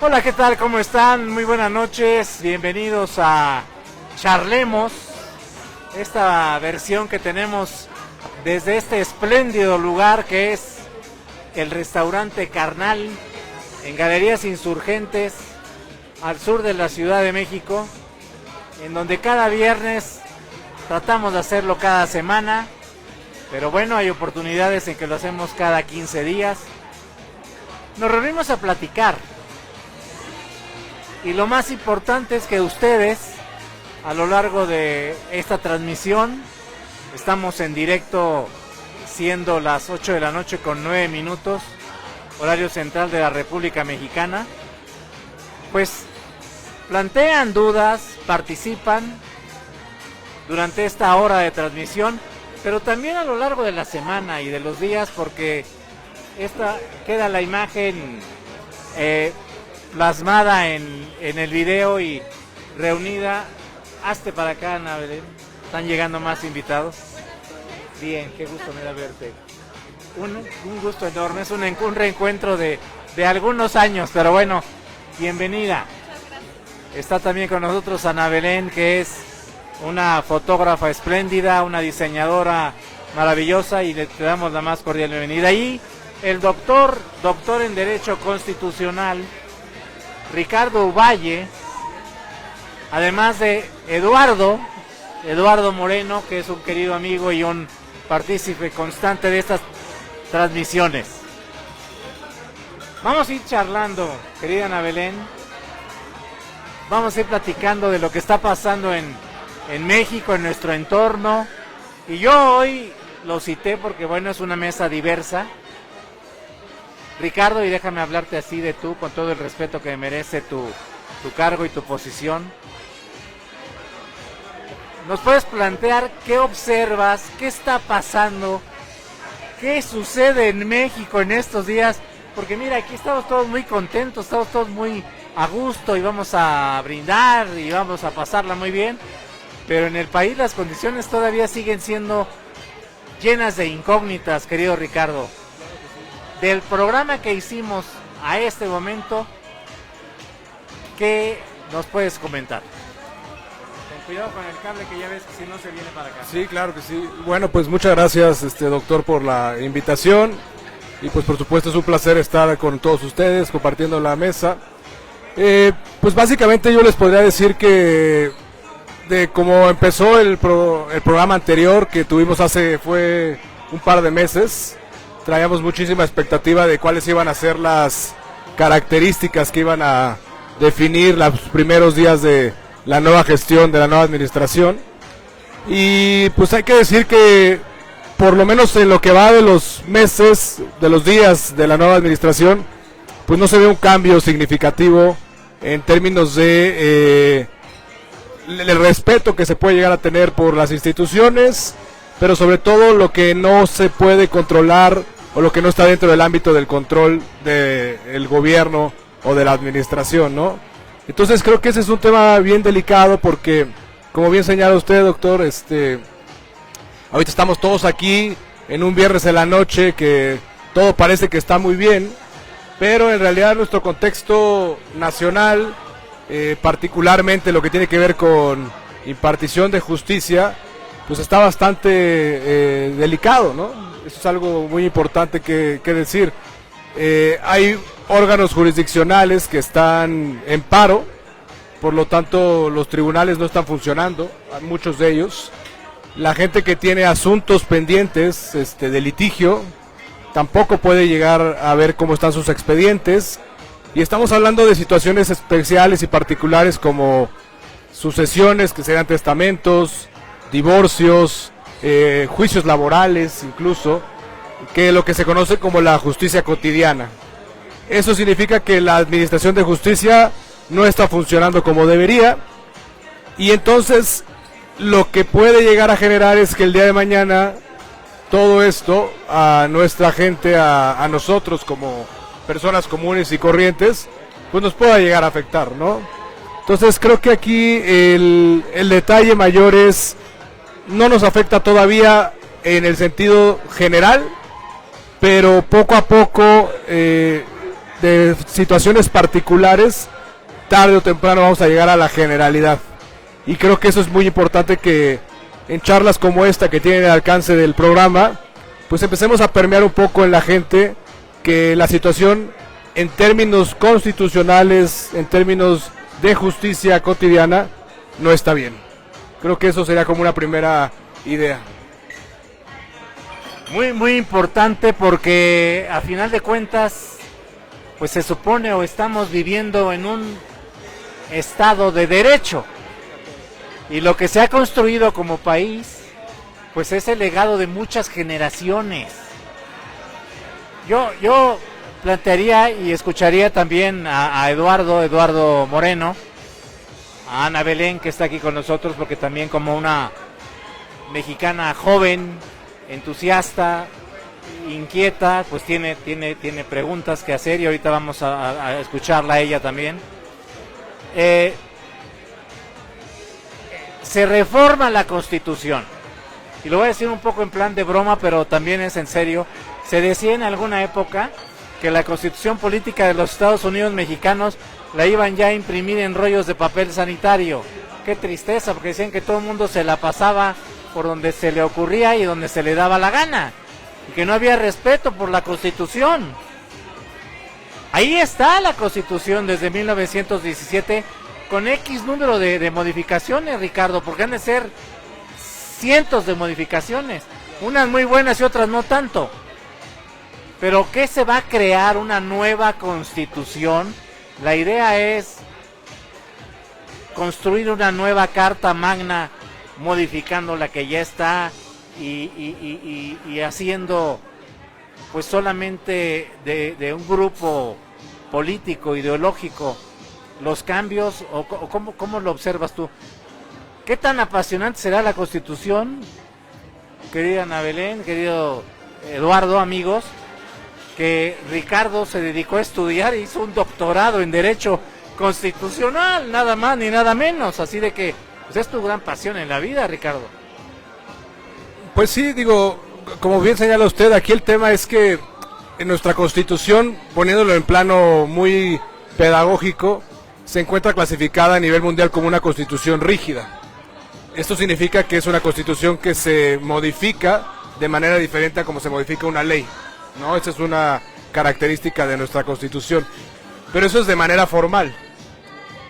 Hola, ¿qué tal? ¿Cómo están? Muy buenas noches, bienvenidos a Charlemos, esta versión que tenemos desde este espléndido lugar que es el restaurante Carnal, en Galerías Insurgentes, al sur de la Ciudad de México, en donde cada viernes tratamos de hacerlo cada semana, pero bueno, hay oportunidades en que lo hacemos cada 15 días. Nos reunimos a platicar. Y lo más importante es que ustedes, a lo largo de esta transmisión, estamos en directo siendo las 8 de la noche con 9 minutos, horario central de la República Mexicana, pues plantean dudas, participan durante esta hora de transmisión, pero también a lo largo de la semana y de los días, porque esta queda la imagen plasmada en el video y reunida. Hazte para acá, Ana Belén. Están llegando más invitados. Bien, qué gusto me da verte. Un gusto enorme, es un reencuentro de algunos años, pero bueno, bienvenida. Está también con nosotros Ana Belén, que es una fotógrafa espléndida, una diseñadora maravillosa, y le damos la más cordial bienvenida. Y el doctor en Derecho Constitucional, Ricardo Valle, además de Eduardo Moreno, que es un querido amigo y un partícipe constante de estas transmisiones. Vamos a ir charlando, querida Ana Belén. Vamos a ir platicando de lo que está pasando en México, en nuestro entorno. Y yo hoy lo cité porque, bueno, es una mesa diversa. Ricardo, y déjame hablarte así de tú, con todo el respeto que merece tu cargo y tu posición. ¿Nos puedes plantear qué observas, qué está pasando, qué sucede en México en estos días? Porque mira, aquí estamos todos muy contentos, estamos todos muy a gusto y vamos a brindar y vamos a pasarla muy bien, pero en el país las condiciones todavía siguen siendo llenas de incógnitas, querido Ricardo. Del programa que hicimos a este momento, ¿qué nos puedes comentar? Ten cuidado con el cable, que ya ves que si no se viene para acá. Sí, claro que sí. Bueno, pues muchas gracias, doctor, por la invitación. Y pues por supuesto es un placer estar con todos ustedes compartiendo la mesa. Pues básicamente yo les podría decir que de cómo empezó el programa anterior que tuvimos fue un par de meses, traíamos muchísima expectativa de cuáles iban a ser las características que iban a definir los primeros días de la nueva gestión, de la nueva administración. Y pues hay que decir que por lo menos en lo que va de los meses, de los días de la nueva administración, pues no se ve un cambio significativo en términos de el respeto que se puede llegar a tener por las instituciones, pero sobre todo lo que no se puede controlar o lo que no está dentro del ámbito del control del gobierno o de la administración, ¿no? Entonces creo que ese es un tema bien delicado porque, como bien señala usted, doctor, ahorita estamos todos aquí en un viernes en la noche que todo parece que está muy bien, pero en realidad nuestro contexto nacional, particularmente lo que tiene que ver con impartición de justicia, pues está bastante delicado, ¿no? Eso es algo muy importante que decir. Hay órganos jurisdiccionales que están en paro, por lo tanto los tribunales no están funcionando, muchos de ellos. La gente que tiene asuntos pendientes de litigio tampoco puede llegar a ver cómo están sus expedientes, y estamos hablando de situaciones especiales y particulares como sucesiones, que sean testamentos, divorcios, juicios laborales incluso, que lo que se conoce como la justicia cotidiana. Eso significa que la administración de justicia no está funcionando como debería, y entonces lo que puede llegar a generar es que el día de mañana todo esto a nuestra gente, a nosotros como personas comunes y corrientes, pues nos pueda llegar a afectar, ¿no? Entonces creo que aquí el detalle mayor es, no nos afecta todavía en el sentido general, pero poco a poco de situaciones particulares, tarde o temprano vamos a llegar a la generalidad. Y creo que eso es muy importante, que en charlas como esta que tienen el alcance del programa, pues empecemos a permear un poco en la gente que la situación en términos constitucionales, en términos de justicia cotidiana, no está bien. Creo que eso sería como una primera idea. Muy importante, porque a final de cuentas, pues se supone o estamos viviendo en un estado de derecho. Y lo que se ha construido como país, pues es el legado de muchas generaciones. Yo plantearía y escucharía también a Eduardo Moreno, a Ana Belén, que está aquí con nosotros, porque también como una mexicana joven, entusiasta, inquieta, pues tiene preguntas que hacer, y ahorita vamos a escucharla a ella también. Se reforma la Constitución, y lo voy a decir un poco en plan de broma, pero también es en serio. Se decía en alguna época que la Constitución política de los Estados Unidos mexicanos la iban ya a imprimir en rollos de papel sanitario. Qué tristeza, porque decían que todo el mundo se la pasaba por donde se le ocurría y donde se le daba la gana, y que no había respeto por la Constitución. Ahí está la Constitución desde 1917, con X número de modificaciones, Ricardo, porque han de ser cientos de modificaciones, unas muy buenas y otras no tanto. Pero ¿qué se va a crear? Una nueva Constitución. La idea es construir una nueva Carta Magna, modificando la que ya está, y haciendo pues solamente de un grupo político, ideológico, los cambios, o ¿cómo lo observas tú? ¿Qué tan apasionante será la Constitución, querida Ana Belén, querido Eduardo, amigos, que Ricardo se dedicó a estudiar e hizo un doctorado en Derecho Constitucional, nada más ni nada menos? Así de que pues es tu gran pasión en la vida, Ricardo. Pues sí, digo, como bien señala usted, aquí el tema es que en nuestra Constitución, poniéndolo en plano muy pedagógico, se encuentra clasificada a nivel mundial como una Constitución rígida. Esto significa que es una Constitución que se modifica de manera diferente a como se modifica una ley, ¿no? Esa es una característica de nuestra Constitución, pero eso es de manera formal.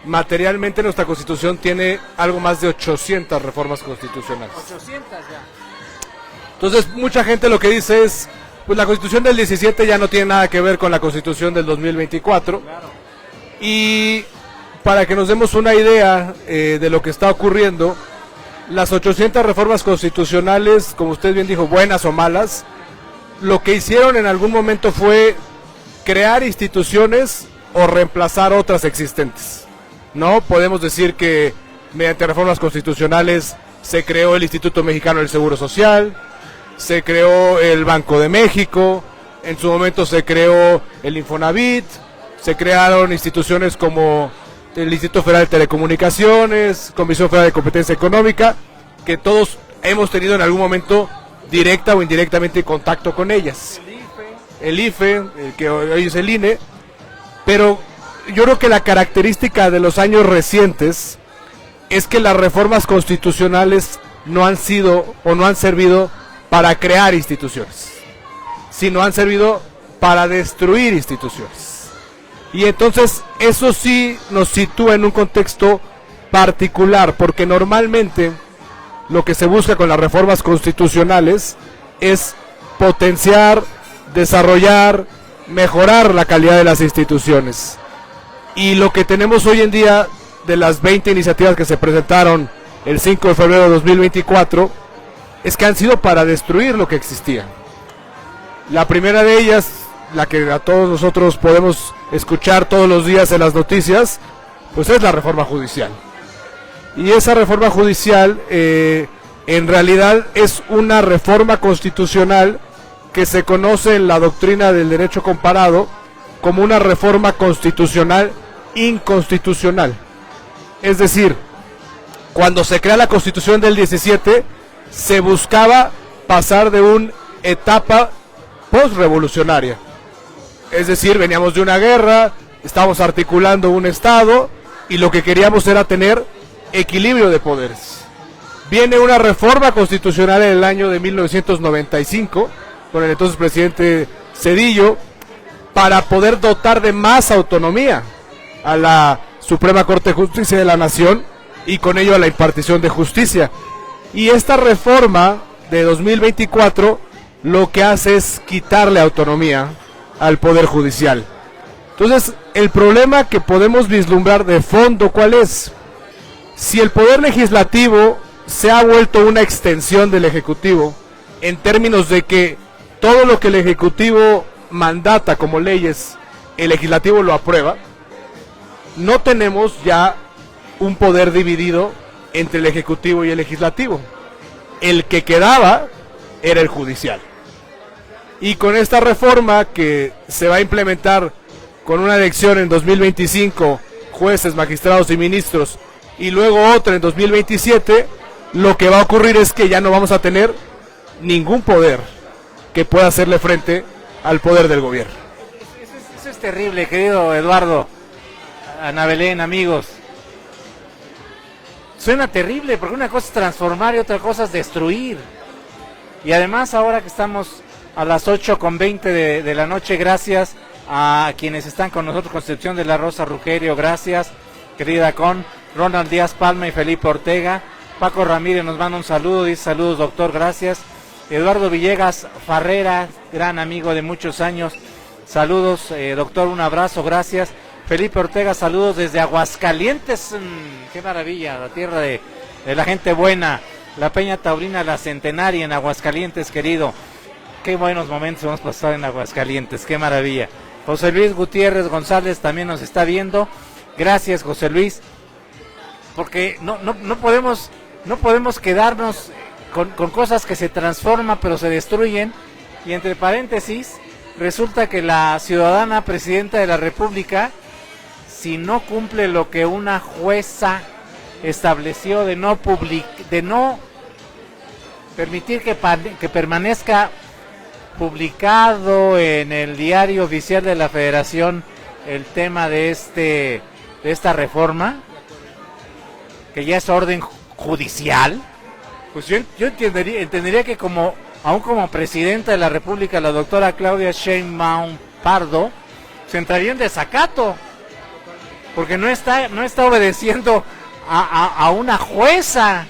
Materialmente nuestra Constitución tiene algo más de 800 reformas constitucionales. 800 ya. Entonces mucha gente lo que dice es, pues la Constitución del 17 ya no tiene nada que ver con la Constitución del 2024. Claro. Y para que nos demos una idea de lo que está ocurriendo, las 800 reformas constitucionales, como usted bien dijo, buenas o malas, lo que hicieron en algún momento fue crear instituciones o reemplazar otras existentes, ¿no? Podemos decir que mediante reformas constitucionales se creó el Instituto Mexicano del Seguro Social, se creó el Banco de México, en su momento se creó el Infonavit, se crearon instituciones como el Instituto Federal de Telecomunicaciones, Comisión Federal de Competencia Económica, que todos hemos tenido en algún momento directa o indirectamente contacto con ellas. El IFE, el que hoy es el INE, pero yo creo que la característica de los años recientes es que las reformas constitucionales no han sido o no han servido para crear instituciones, sino han servido para destruir instituciones. Y entonces eso sí nos sitúa en un contexto particular, porque normalmente lo que se busca con las reformas constitucionales es potenciar, desarrollar, mejorar la calidad de las instituciones. Y lo que tenemos hoy en día, de las 20 iniciativas que se presentaron el 5 de febrero de 2024, es que han sido para destruir lo que existía. La primera de ellas, la que a todos nosotros podemos escuchar todos los días en las noticias, pues es la reforma judicial. Y esa reforma judicial en realidad es una reforma constitucional que se conoce en la doctrina del derecho comparado como una reforma constitucional inconstitucional. Es decir, cuando se crea la Constitución del 17, se buscaba pasar de una etapa postrevolucionaria. Es decir, veníamos de una guerra, estábamos articulando un Estado y lo que queríamos era tener equilibrio de poderes. Viene una reforma constitucional en el año de 1995 con el entonces presidente Zedillo para poder dotar de más autonomía a la Suprema Corte de Justicia de la Nación y con ello a la impartición de justicia. Y esta reforma de 2024 lo que hace es quitarle autonomía al Poder Judicial. Entonces, el problema que podemos vislumbrar de fondo, ¿cuál es? Si el Poder Legislativo se ha vuelto una extensión del Ejecutivo, en términos de que todo lo que el Ejecutivo mandata como leyes, el Legislativo lo aprueba, no tenemos ya un poder dividido entre el Ejecutivo y el Legislativo. El que quedaba era el judicial. Y con esta reforma que se va a implementar con una elección en 2025, jueces, magistrados y ministros, y luego otra en 2027, lo que va a ocurrir es que ya no vamos a tener ningún poder que pueda hacerle frente al poder del gobierno. Eso es terrible, querido Eduardo, Ana Belén, amigos. Suena terrible porque una cosa es transformar y otra cosa es destruir. Y además ahora que estamos a las 8:20 de la noche, gracias a quienes están con nosotros, Concepción de la Rosa Rugerio, gracias, querida Con, Ronald Díaz Palma y Felipe Ortega, Paco Ramírez nos manda un saludo, dice saludos doctor, gracias, Eduardo Villegas Farrera, gran amigo de muchos años, saludos doctor, un abrazo, gracias, Felipe Ortega, saludos desde Aguascalientes, qué maravilla, la tierra de la gente buena, la Peña Taurina, la Centenaria en Aguascalientes, querido, qué buenos momentos hemos pasado en Aguascalientes, qué maravilla. José Luis Gutiérrez González también nos está viendo, gracias José Luis, porque no podemos quedarnos con cosas que se transforman pero se destruyen, y entre paréntesis, resulta que la ciudadana presidenta de la República, si no cumple lo que una jueza estableció de no permitir que permanezca publicado en el diario oficial de la Federación el tema de esta reforma, que ya es orden judicial, pues yo entendería que aún como presidenta de la República, la doctora Claudia Sheinbaum Pardo se entraría en desacato, porque no está obedeciendo a una jueza,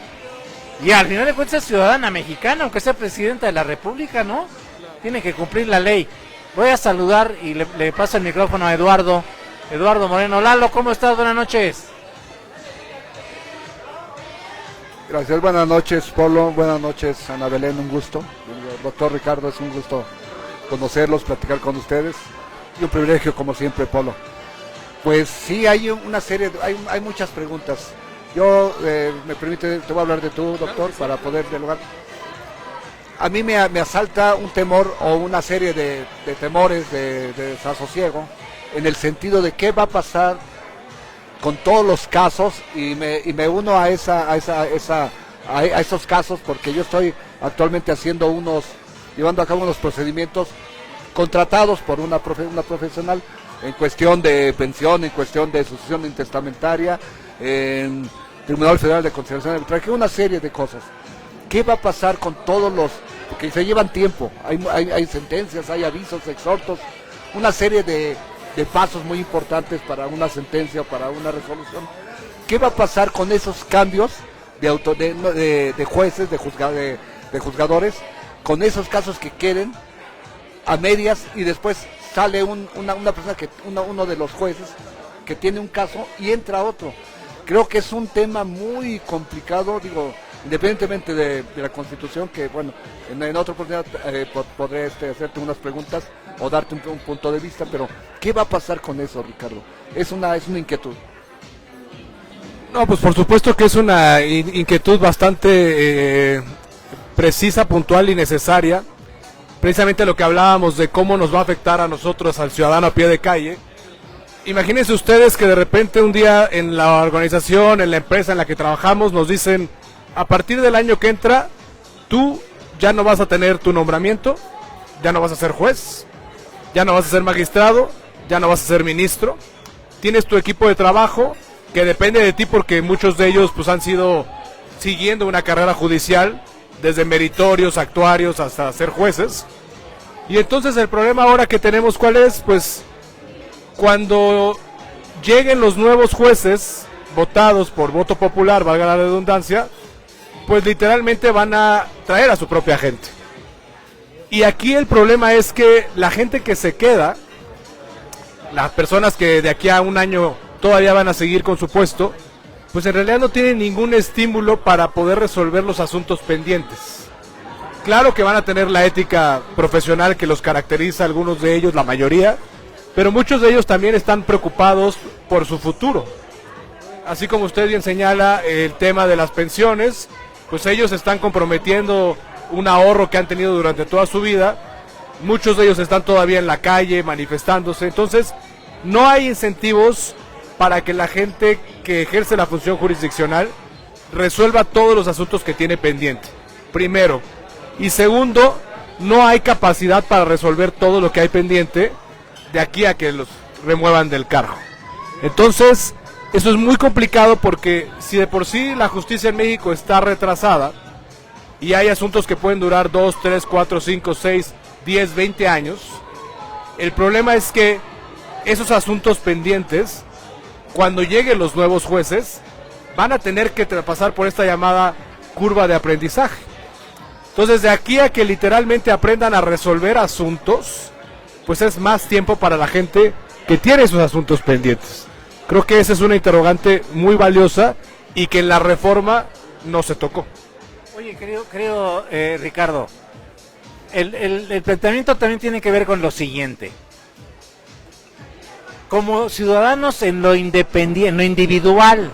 y al final de cuentas es ciudadana mexicana, aunque sea presidenta de la República, ¿no? Tiene que cumplir la ley. Voy a saludar y le paso el micrófono a Eduardo Moreno. Lalo, ¿cómo estás? Buenas noches. Gracias, buenas noches Polo, buenas noches Ana Belén, un gusto. Doctor Ricardo, es un gusto conocerlos, platicar con ustedes. Y un privilegio como siempre, Polo. Pues sí, hay una serie, hay muchas preguntas. Yo, me permite, te voy a hablar de tú, doctor, para poder dialogar. A mí me asalta un temor o una serie de temores, de desasosiego, en el sentido de qué va a pasar con todos los casos, y me uno a esos casos, porque yo estoy actualmente llevando a cabo unos procedimientos contratados por una profesional en cuestión de pensión, en cuestión de sucesión intestamentaria, en Tribunal Federal de Conciliación Arbitraje, una serie de cosas. ¿Qué va a pasar con todos porque se llevan tiempo, hay sentencias, hay avisos, exhortos, una serie de pasos muy importantes para una sentencia o para una resolución? ¿Qué va a pasar con esos cambios de jueces, de juzgadores, con esos casos que queden a medias y después sale una persona, uno de los jueces que tiene un caso y entra otro? Creo que es un tema muy complicado, digo, independientemente de la Constitución, que bueno, en otra oportunidad podré hacerte unas preguntas o darte un punto de vista, pero ¿qué va a pasar con eso, Ricardo? Es una inquietud. No, pues por supuesto que es una inquietud bastante precisa, puntual y necesaria. Precisamente lo que hablábamos de cómo nos va a afectar a nosotros, al ciudadano a pie de calle. Imagínense ustedes que de repente un día en la organización, en la empresa en la que trabajamos, nos dicen: a partir del año que entra, tú ya no vas a tener tu nombramiento, ya no vas a ser juez, ya no vas a ser magistrado, ya no vas a ser ministro, tienes tu equipo de trabajo que depende de ti porque muchos de ellos pues han sido siguiendo una carrera judicial, desde meritorios, actuarios hasta ser jueces. Y entonces el problema ahora que tenemos, ¿cuál es? Pues cuando lleguen los nuevos jueces votados por voto popular, valga la redundancia, pues literalmente van a traer a su propia gente. Y aquí el problema es que la gente que se queda, las personas que de aquí a un año todavía van a seguir con su puesto, pues en realidad no tienen ningún estímulo para poder resolver los asuntos pendientes. Claro que van a tener la ética profesional que los caracteriza, algunos de ellos, la mayoría, pero muchos de ellos también están preocupados por su futuro. Así como usted bien señala el tema de las pensiones, pues ellos están comprometiendo un ahorro que han tenido durante toda su vida, muchos de ellos están todavía en la calle manifestándose, entonces no hay incentivos para que la gente que ejerce la función jurisdiccional resuelva todos los asuntos que tiene pendiente, primero. Y segundo, no hay capacidad para resolver todo lo que hay pendiente de aquí a que los remuevan del cargo. Entonces, eso es muy complicado porque si de por sí la justicia en México está retrasada y hay asuntos que pueden durar 2, 3, 4, 5, 6, 10, 20 años, el problema es que esos asuntos pendientes, cuando lleguen los nuevos jueces, van a tener que pasar por esta llamada curva de aprendizaje. Entonces, de aquí a que literalmente aprendan a resolver asuntos, pues es más tiempo para la gente que tiene esos asuntos pendientes. Creo que esa es una interrogante muy valiosa y que en la reforma no se tocó. Oye, creo Ricardo, el planteamiento también tiene que ver con lo siguiente. Como ciudadanos en lo independiente, en lo individual,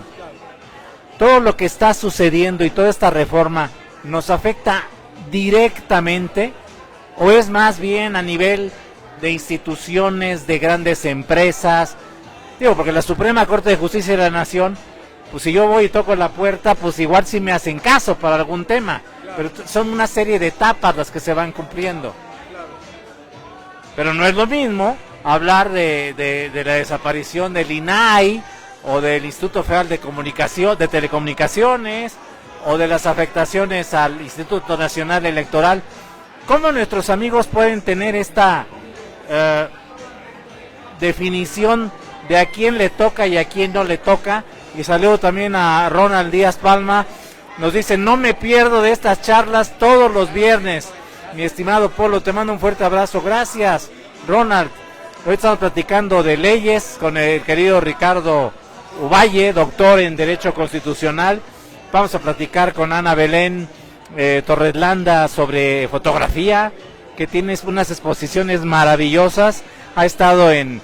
todo lo que está sucediendo y toda esta reforma nos afecta directamente, o es más bien a nivel de instituciones, de grandes empresas. Digo, porque la Suprema Corte de Justicia de la Nación, pues si yo voy y toco la puerta, pues igual sí me hacen caso para algún tema, pero son una serie de etapas las que se van cumpliendo. Pero no es lo mismo hablar de la desaparición del INAI o del Instituto Federal de Telecomunicaciones o de las afectaciones al Instituto Nacional Electoral. ¿Cómo nuestros amigos pueden tener esta definición de a quién le toca y a quién no le toca? Y saludo también a Ronald Díaz Palma, nos dice: no me pierdo de estas charlas todos los viernes. Mi estimado Polo, te mando un fuerte abrazo. Gracias, Ronald. Hoy estamos platicando de leyes con el querido Ricardo Uvalle, doctor en Derecho Constitucional. Vamos a platicar con Ana Belén Torreslanda sobre fotografía, que tiene unas exposiciones maravillosas. Ha estado en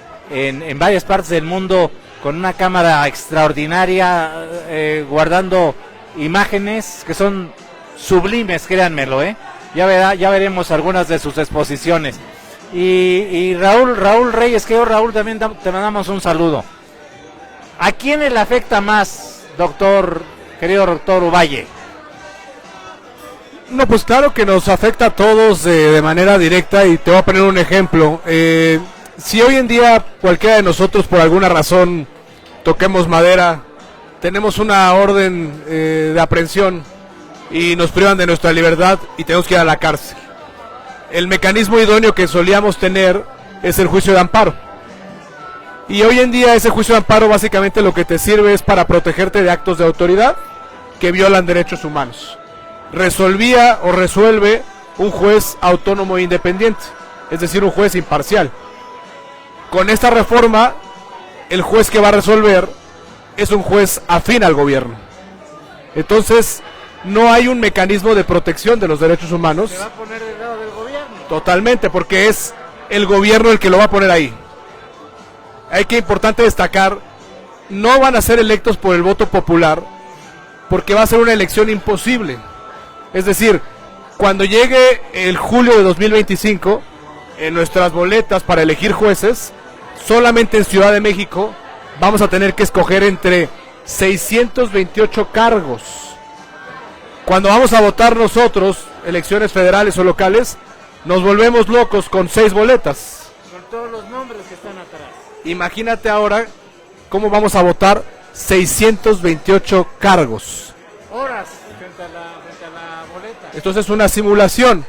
varias partes del mundo con una cámara extraordinaria, guardando imágenes que son sublimes, créanmelo, ya veremos algunas de sus exposiciones. Y Raúl Reyes, que Raúl, también te mandamos un saludo. ¿A quién le afecta más, querido doctor Uvalle? No, pues claro que nos afecta a todos de manera directa, y te voy a poner un ejemplo. Si hoy en día cualquiera de nosotros por alguna razón, toquemos madera, tenemos una orden de aprehensión y nos privan de nuestra libertad y tenemos que ir a la cárcel, el mecanismo idóneo que solíamos tener es el juicio de amparo. Y hoy en día ese juicio de amparo básicamente lo que te sirve es para protegerte de actos de autoridad que violan derechos humanos. Resolvía o resuelve un juez autónomo e independiente, es decir, un juez imparcial. Con esta reforma, el juez que va a resolver es un juez afín al gobierno. Entonces, no hay un mecanismo de protección de los derechos humanos. Se va a poner del lado del gobierno. Totalmente, porque es el gobierno el que lo va a poner ahí. Hay que importante destacar, no van a ser electos por el voto popular, porque va a ser una elección imposible. Es decir, cuando llegue el julio de 2025, en nuestras boletas para elegir jueces, solamente en Ciudad de México vamos a tener que escoger entre 628 cargos. Cuando vamos a votar nosotros, elecciones federales o locales, nos volvemos locos con 6 boletas. Con todos los nombres que están atrás. Imagínate ahora cómo vamos a votar 628 cargos. Horas frente a la boleta. Entonces es una simulación.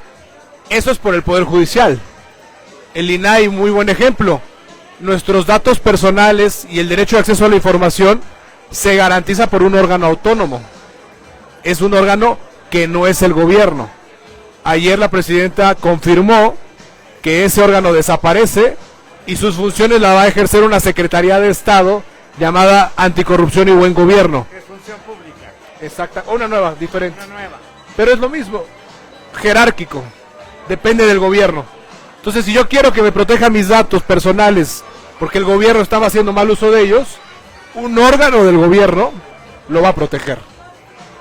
Eso es por el Poder Judicial. El INAI, muy buen ejemplo. Nuestros datos personales y el derecho de acceso a la información se garantiza por un órgano autónomo. Es un órgano que no es el gobierno. Ayer la presidenta confirmó que ese órgano desaparece y sus funciones la va a ejercer una Secretaría de Estado llamada Anticorrupción y Buen Gobierno. Es función pública. Exacta, una nueva, diferente. Una nueva. Pero es lo mismo, jerárquico, depende del gobierno. Entonces, si yo quiero que me proteja mis datos personales porque el gobierno estaba haciendo mal uso de ellos, un órgano del gobierno lo va a proteger.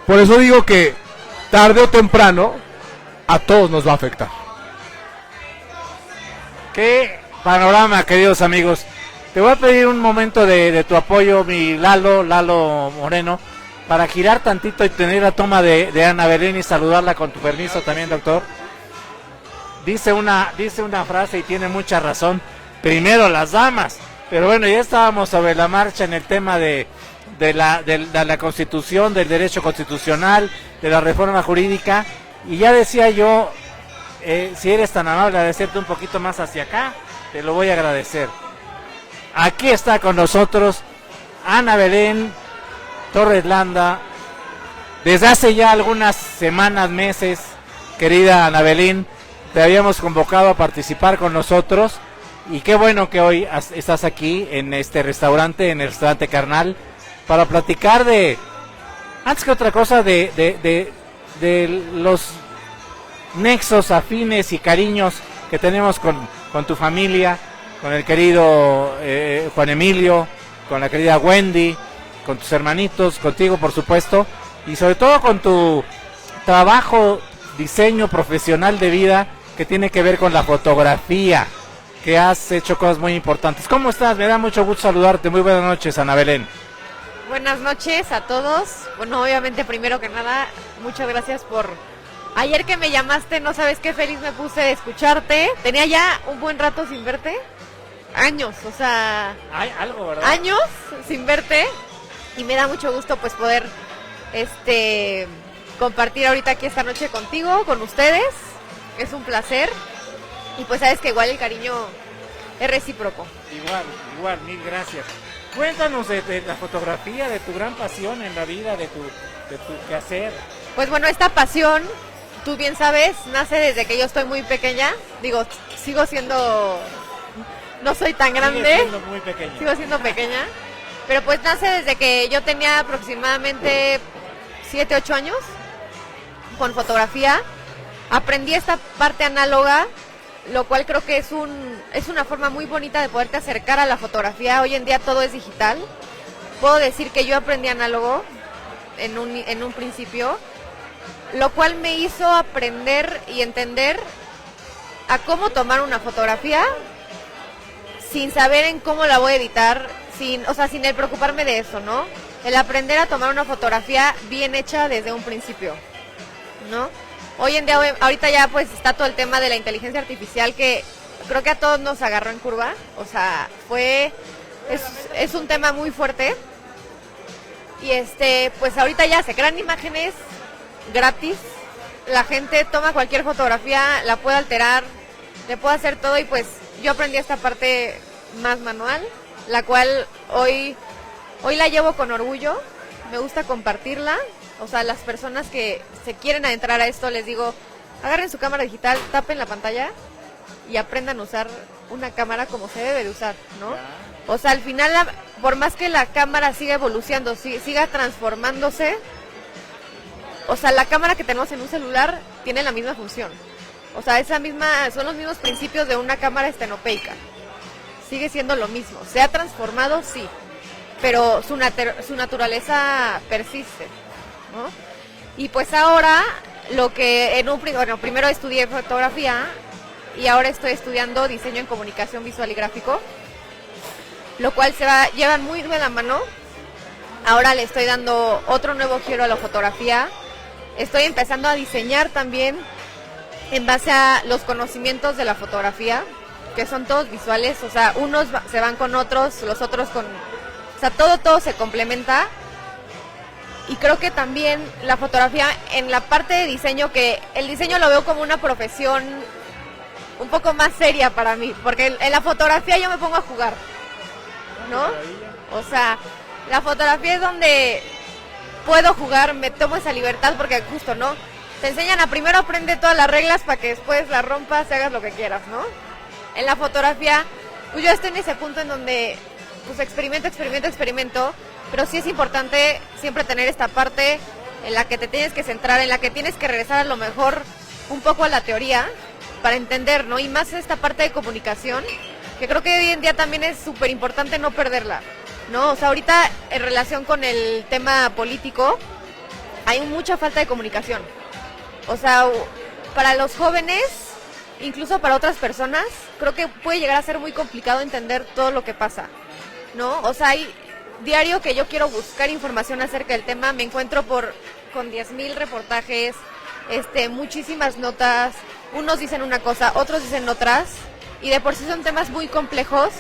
Por eso digo que tarde o temprano a todos nos va a afectar. Qué panorama, queridos amigos. Te voy a pedir un momento de tu apoyo, mi Lalo Moreno, para girar tantito y tener la toma de Ana Belén y saludarla con tu permiso también, doctor. Dice una frase y tiene mucha razón. Primero las damas. Pero bueno, ya estábamos sobre la marcha en el tema de la Constitución, del derecho constitucional, de la reforma jurídica. Y ya decía yo, si eres tan amable de hacerte un poquito más hacia acá, te lo voy a agradecer. Aquí está con nosotros Ana Belén Torres Landa. Desde hace ya algunas semanas, meses, querida Ana Belén, te habíamos convocado a participar con nosotros. Y qué bueno que hoy estás aquí en este restaurante, en el restaurante Carnal, para platicar antes que otra cosa, de los nexos afines y cariños que tenemos con tu familia, con el querido Juan Emilio, con la querida Wendy, con tus hermanitos, contigo por supuesto, y sobre todo con tu trabajo, diseño profesional de vida que tiene que ver con la fotografía, que has hecho cosas muy importantes. ¿Cómo estás? Me da mucho gusto saludarte. Muy buenas noches, Ana Belén. Buenas noches a todos. Bueno, obviamente, primero que nada, muchas gracias por... Ayer que me llamaste, no sabes qué feliz me puse de escucharte. Tenía ya un buen rato sin verte. Años, o sea... Hay algo, ¿verdad? Años sin verte. Y me da mucho gusto, pues, poder compartir ahorita aquí esta noche contigo, con ustedes. Es un placer. Y pues sabes que igual el cariño es recíproco. Igual, mil gracias. Cuéntanos de la fotografía, de tu gran pasión en la vida, de tu quehacer. Pues bueno, esta pasión, tú bien sabes, nace desde que yo estoy muy pequeña. Digo, sigo siendo, no soy tan grande. Sigue siendo muy pequeña. Sigo siendo pequeña. Pero pues nace desde que yo tenía aproximadamente 7, 8 años con fotografía. Aprendí esta parte análoga, lo cual creo que es una forma muy bonita de poderte acercar a la fotografía. Hoy en día todo es digital. Puedo decir que yo aprendí análogo en un principio, lo cual me hizo aprender y entender a cómo tomar una fotografía sin saber en cómo la voy a editar, sin el preocuparme de eso, ¿no? El aprender a tomar una fotografía bien hecha desde un principio, ¿no? Hoy en día, ahorita ya pues está todo el tema de la inteligencia artificial que creo que a todos nos agarró en curva. O sea, es un tema muy fuerte. Y pues ahorita ya se crean imágenes gratis. La gente toma cualquier fotografía, la puede alterar, le puede hacer todo y pues yo aprendí esta parte más manual, la cual hoy la llevo con orgullo. Me gusta compartirla. O sea, las personas que se quieren adentrar a esto, les digo, agarren su cámara digital, tapen la pantalla y aprendan a usar una cámara como se debe de usar, ¿no? O sea, al final, por más que la cámara siga evolucionando, siga transformándose, o sea, la cámara que tenemos en un celular tiene la misma función. O sea, son los mismos principios de una cámara estenopeica. Sigue siendo lo mismo. Se ha transformado, sí, pero su naturaleza persiste, ¿no? Y pues ahora primero estudié fotografía y ahora estoy estudiando diseño en comunicación visual y gráfico, lo cual llevan muy de la mano. Ahora le estoy dando otro nuevo giro a la fotografía. Estoy empezando a diseñar también en base a los conocimientos de la fotografía, que son todos visuales, o sea, unos se van con otros, los otros con... O sea, todo se complementa. Y creo que también la fotografía en la parte de diseño, que el diseño lo veo como una profesión un poco más seria para mí, porque en la fotografía yo me pongo a jugar, ¿no? O sea, la fotografía es donde puedo jugar, me tomo esa libertad, porque justo, ¿no? Te enseñan a primero aprende todas las reglas para que después las rompas y hagas lo que quieras, ¿no? En la fotografía, pues yo estoy en ese punto en donde pues experimento, pero sí es importante siempre tener esta parte en la que te tienes que centrar, en la que tienes que regresar a lo mejor un poco a la teoría para entender, ¿no? Y más esta parte de comunicación, que creo que hoy en día también es súper importante no perderla, ¿no? O sea, ahorita en relación con el tema político hay mucha falta de comunicación. O sea, para los jóvenes, incluso para otras personas, creo que puede llegar a ser muy complicado entender todo lo que pasa, ¿no? O sea, hay diario que yo quiero buscar información acerca del tema, me encuentro con 10,000 reportajes, muchísimas notas, unos dicen una cosa, otros dicen otras, y de por sí son temas muy complejos.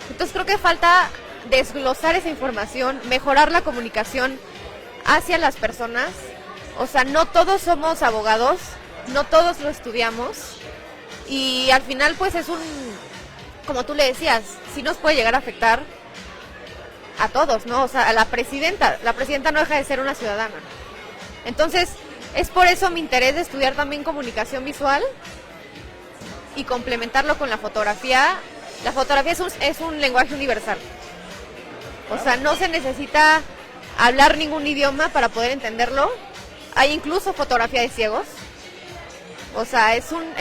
Entonces creo que falta desglosar esa información, mejorar la comunicación hacia las personas. O sea, no todos somos abogados, no todos lo estudiamos, y al final pues es como tú le decías, sí nos puede llegar a afectar a todos, ¿no? O sea, a la presidenta no deja de ser una ciudadana. Entonces, es por eso mi interés de estudiar también comunicación visual y complementarlo con la fotografía. La fotografía es un lenguaje universal. O sea, no se necesita hablar ningún idioma para poder entenderlo. Hay incluso fotografía de ciegos. O sea, es un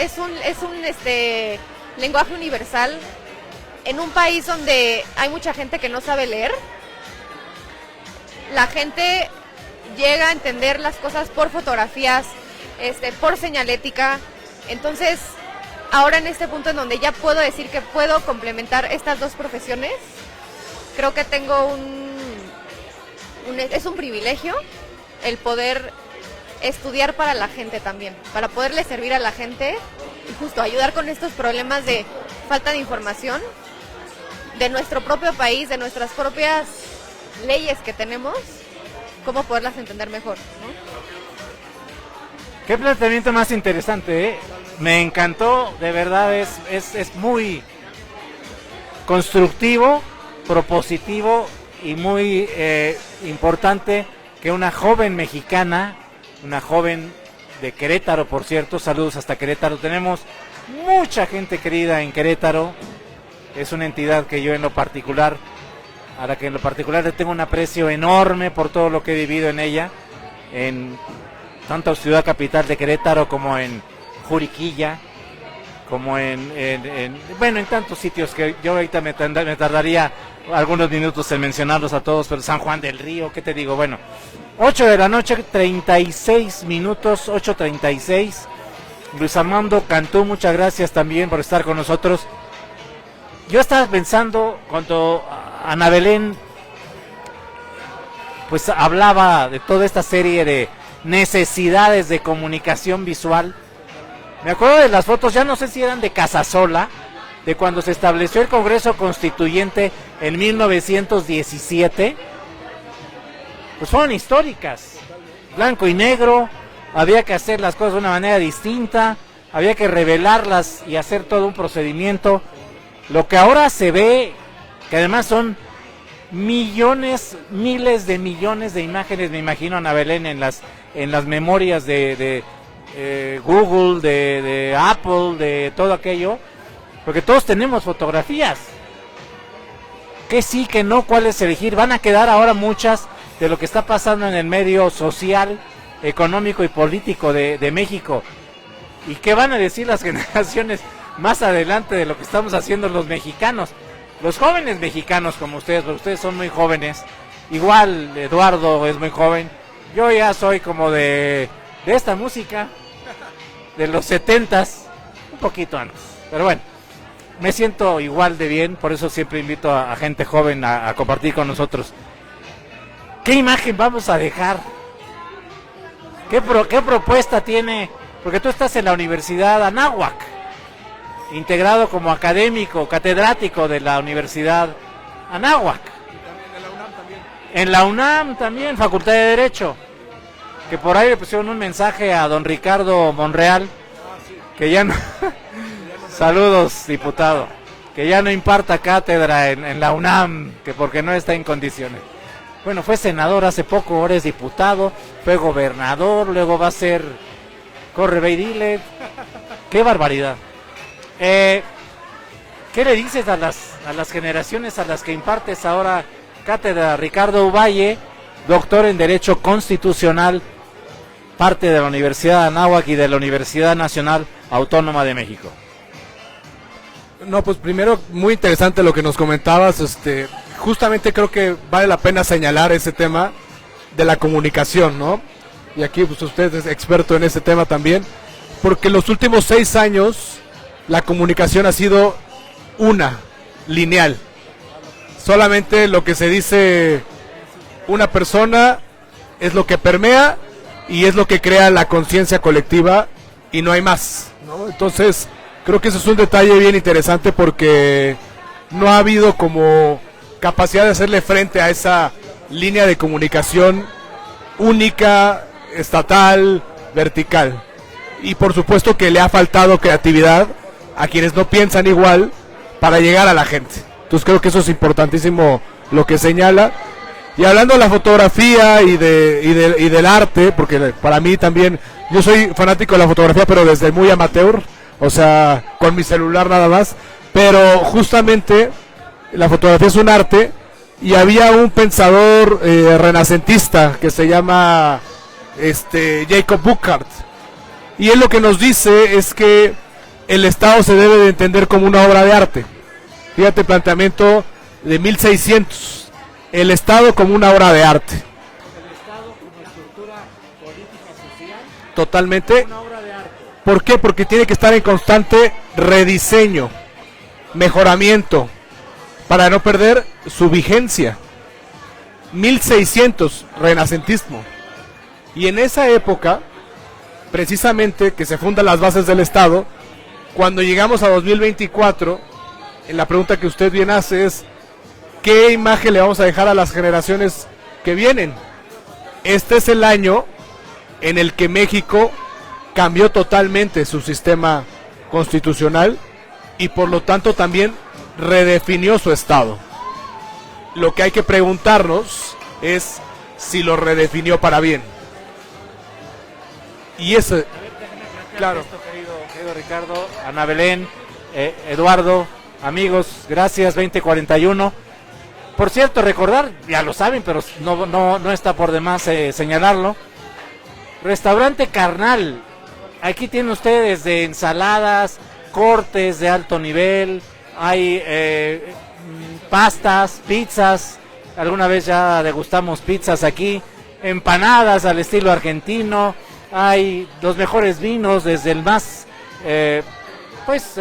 lenguaje universal. En un país donde hay mucha gente que no sabe leer, la gente llega a entender las cosas por fotografías, por señalética. Entonces, ahora en este punto en donde ya puedo decir que puedo complementar estas dos profesiones, creo que tengo es un privilegio el poder estudiar para la gente también, para poderle servir a la gente y justo ayudar con estos problemas de falta de información de nuestro propio país, de nuestras propias leyes que tenemos, cómo poderlas entender mejor, ¿no? Qué planteamiento más interesante, ¿eh? Me encantó, de verdad es muy constructivo, propositivo y muy importante que una joven mexicana, una joven de Querétaro, por cierto, saludos hasta Querétaro, tenemos mucha gente querida en Querétaro. Es una entidad que yo en lo particular, a la que en lo particular le tengo un aprecio enorme por todo lo que he vivido en ella, en tanto Ciudad Capital de Querétaro como en Juriquilla, como en tantos sitios que yo ahorita me tardaría algunos minutos en mencionarlos a todos, pero San Juan del Río, ¿qué te digo? Bueno, 8 de la noche, 36 minutos, 8:36. Luis Armando Cantú, muchas gracias también por estar con nosotros. Yo estaba pensando cuando Ana Belén pues hablaba de toda esta serie de necesidades de comunicación visual. Me acuerdo de las fotos, ya no sé si eran de Casasola, de cuando se estableció el Congreso Constituyente en 1917. Pues fueron históricas, blanco y negro, había que hacer las cosas de una manera distinta, había que revelarlas y hacer todo un procedimiento. Lo que ahora se ve, que además son millones, miles de millones de imágenes, me imagino, Ana Belén, en las memorias de Google, de Apple, de todo aquello, porque todos tenemos fotografías. Que sí, que no, cuáles elegir. Van a quedar ahora muchas de lo que está pasando en el medio social, económico y político de México. ¿Y qué van a decir las generaciones más adelante de lo que estamos haciendo los mexicanos? Los jóvenes mexicanos como ustedes, porque ustedes son muy jóvenes. Igual Eduardo es muy joven. Yo ya soy como de esta música, de los 70s, un poquito antes. Pero bueno, me siento igual de bien, por eso siempre invito a gente joven a compartir con nosotros. ¿Qué imagen vamos a dejar? ¿Qué propuesta tiene? Porque tú estás en la Universidad Anáhuac. integrado como académico, catedrático de la Universidad Anáhuac. En la UNAM también, Facultad de Derecho. Que por ahí le pusieron un mensaje a don Ricardo Monreal, que ya no... Saludos, diputado. Que ya no imparta cátedra en la UNAM, que porque no está en condiciones. Bueno, fue senador hace poco, ahora es diputado, fue gobernador, luego va a ser... Corre, ve y dile. ¡Qué barbaridad! ¿Qué le dices a las generaciones a las que impartes ahora cátedra? Ricardo Uvalle, doctor en Derecho Constitucional, parte de la Universidad de Anáhuac y de la Universidad Nacional Autónoma de México. No, pues primero, muy interesante lo que nos comentabas. Justamente creo que vale la pena señalar ese tema de la comunicación, ¿no? Y aquí pues usted es experto en ese tema también, porque los últimos 6 años la comunicación ha sido lineal. Solamente lo que se dice una persona es lo que permea y es lo que crea la conciencia colectiva y no hay más, ¿no? Entonces, creo que eso es un detalle bien interesante porque no ha habido como capacidad de hacerle frente a esa línea de comunicación única, estatal, vertical. Y por supuesto que le ha faltado creatividad a quienes no piensan igual para llegar a la gente. Entonces creo que eso es importantísimo lo que señala. Y hablando de la fotografía y del arte, porque para mí también, yo soy fanático de la fotografía, pero desde muy amateur, o sea, con mi celular nada más, pero justamente la fotografía es un arte y había un pensador renacentista que se llama Jacob Burckhardt, y él lo que nos dice es que el Estado se debe de entender como una obra de arte. Fíjate, planteamiento de 1600, el Estado como una obra de arte. El Estado como estructura política social. Totalmente. Una obra de arte. ¿Por qué? Porque tiene que estar en constante rediseño, mejoramiento, para no perder su vigencia. 1600, renacentismo. Y en esa época, precisamente que se fundan las bases del Estado, cuando llegamos a 2024, la pregunta que usted bien hace es, ¿qué imagen le vamos a dejar a las generaciones que vienen? Este es el año en el que México cambió totalmente su sistema constitucional y por lo tanto también redefinió su Estado. Lo que hay que preguntarnos es si lo redefinió para bien. Y eso, claro. Esto, querido Ricardo, Ana Belén, Eduardo, amigos, gracias, 2041. Por cierto, recordar, ya lo saben, pero no está por demás señalarlo. Restaurante Carnal. Aquí tienen ustedes de ensaladas, cortes de alto nivel, hay pastas, pizzas. Alguna vez ya degustamos pizzas aquí, empanadas al estilo argentino. Hay los mejores vinos, desde el más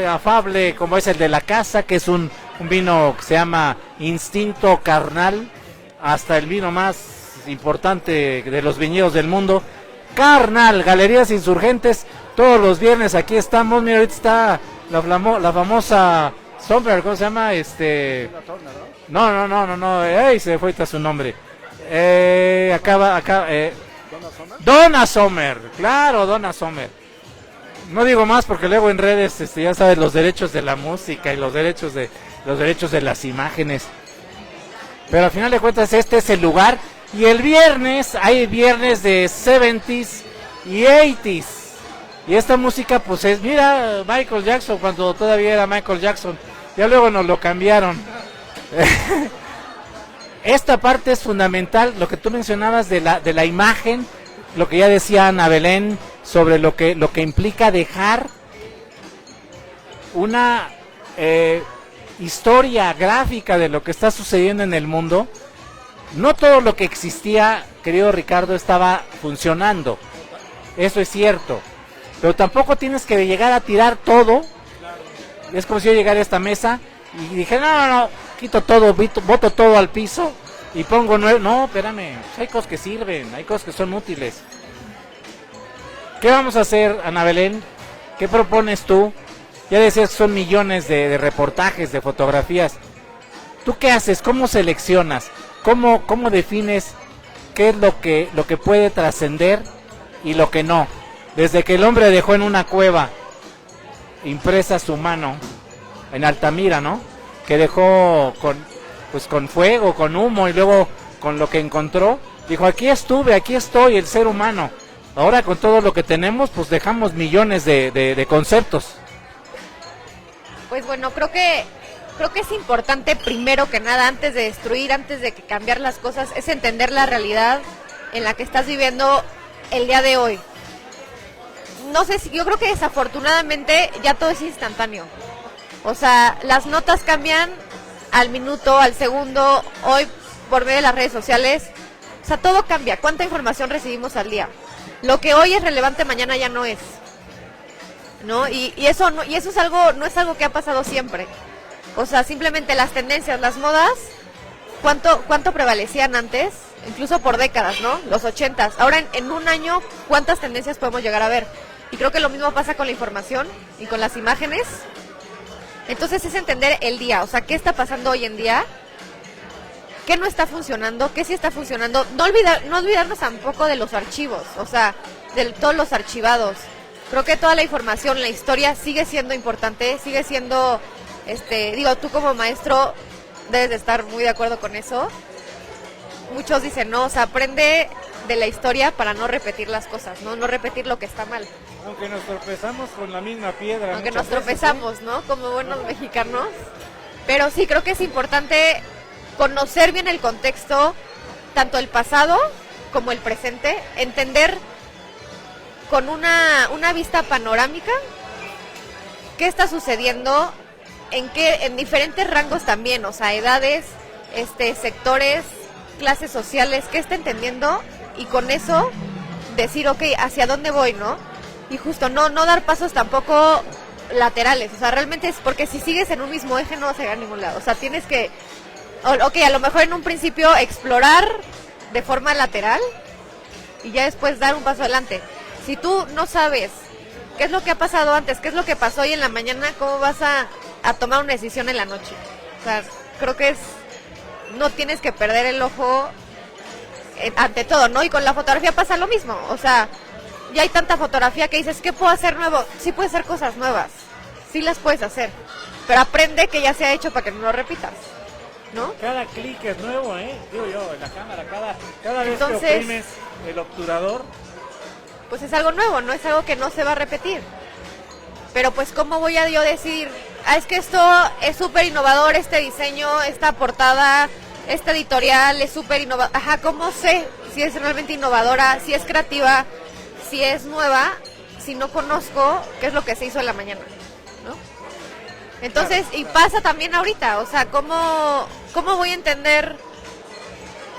afable, como es el de la casa, que es un vino que se llama Instinto Carnal, hasta el vino más importante de los viñedos del mundo, Carnal, Galerías Insurgentes. Todos los viernes aquí estamos. Mira, ahorita está la famosa Sommer, ¿cómo se llama? No, ay, se fue su nombre. Donna Sommer, claro, Donna Sommer. No digo más porque luego en redes, ya sabes, los derechos de la música y los derechos de las imágenes. Pero al final de cuentas este es el lugar. Y el viernes, hay viernes de 70s y 80s. Y esta música pues es, mira, Michael Jackson, cuando todavía era Michael Jackson. Ya luego nos lo cambiaron. Esta parte es fundamental, lo que tú mencionabas de la imagen, lo que ya decía Ana Belén, sobre lo que implica dejar una historia gráfica de lo que está sucediendo en el mundo. No todo lo que existía, querido Ricardo, estaba funcionando. Eso es cierto. Pero tampoco tienes que llegar a tirar todo. Es como si yo llegara a esta mesa y dije, no, quito todo, boto todo al piso y pongo nuevo. No, espérame, hay cosas que sirven, hay cosas que son útiles. ¿Qué vamos a hacer, Ana Belén? ¿Qué propones tú? Ya decías que son millones de reportajes, de fotografías. ¿Tú qué haces? ¿Cómo seleccionas? ¿Cómo defines qué es lo que puede trascender y lo que no? Desde que el hombre dejó en una cueva impresa su mano en Altamira, ¿no? Que dejó con fuego, con humo y luego con lo que encontró. Dijo, aquí estoy, el ser humano. Ahora con todo lo que tenemos, pues dejamos millones de conceptos. Pues bueno, creo que es importante primero que nada, antes de destruir, antes de cambiar las cosas, es entender la realidad en la que estás viviendo el día de hoy. No sé si, yo creo que desafortunadamente ya todo es instantáneo. O sea, las notas cambian al minuto, al segundo, hoy por medio de las redes sociales. O sea, todo cambia. ¿Cuánta información recibimos al día? Lo que hoy es relevante, mañana ya no es. ¿No? Y eso no, y eso es algo, no es algo que ha pasado siempre. O sea, simplemente las tendencias, las modas, ¿cuánto prevalecían antes? Incluso por décadas, ¿no? Los 80s. Ahora en un año, ¿cuántas tendencias podemos llegar a ver? Y creo que lo mismo pasa con la información y con las imágenes. Entonces es entender el día, o sea, ¿qué está pasando hoy en día? ¿Qué no está funcionando? ¿Qué sí está funcionando? No olvidarnos tampoco de los archivos, o sea, de todos los archivados. Creo que toda la información, la historia sigue siendo importante, sigue siendo, tú como maestro debes de estar muy de acuerdo con eso. Muchos dicen, no, o sea, aprende de la historia para no repetir las cosas, no repetir lo que está mal. Aunque nos tropezamos con la misma piedra. Aunque nos tropezamos, ¿no? Como buenos mexicanos. Pero sí, creo que es importante conocer bien el contexto, tanto el pasado como el presente, entender con una vista panorámica qué está sucediendo, en diferentes rangos también, o sea, edades, sectores, clases sociales, qué está entendiendo, y con eso decir, ok, ¿hacia dónde voy, no? Y justo no dar pasos tampoco laterales, o sea, realmente es porque si sigues en un mismo eje no vas a llegar a ningún lado, o sea, tienes que, ok, a lo mejor en un principio explorar de forma lateral y ya después dar un paso adelante. Si tú no sabes qué es lo que ha pasado antes, qué es lo que pasó hoy en la mañana, ¿cómo vas a tomar una decisión en la noche? O sea, creo que no tienes que perder el ojo ante todo, ¿no? Y con la fotografía pasa lo mismo, o sea, ya hay tanta fotografía que dices, ¿qué puedo hacer nuevo? Sí puedes hacer cosas nuevas, sí las puedes hacer, pero aprende que ya se ha hecho para que no lo repitas, ¿no? Cada clic es nuevo, digo yo, en la cámara, cada vez Entonces, que oprimes el obturador, pues es algo nuevo, no es algo que no se va a repetir. Pero pues ¿cómo voy a yo decir, es que esto es súper innovador, este diseño, esta portada, este editorial es súper innovador? Ajá, ¿cómo sé si es realmente innovadora, si es creativa, si es nueva, si no conozco qué es lo que se hizo en la mañana, ¿no? Entonces, y pasa también ahorita, o sea, ¿cómo voy a entender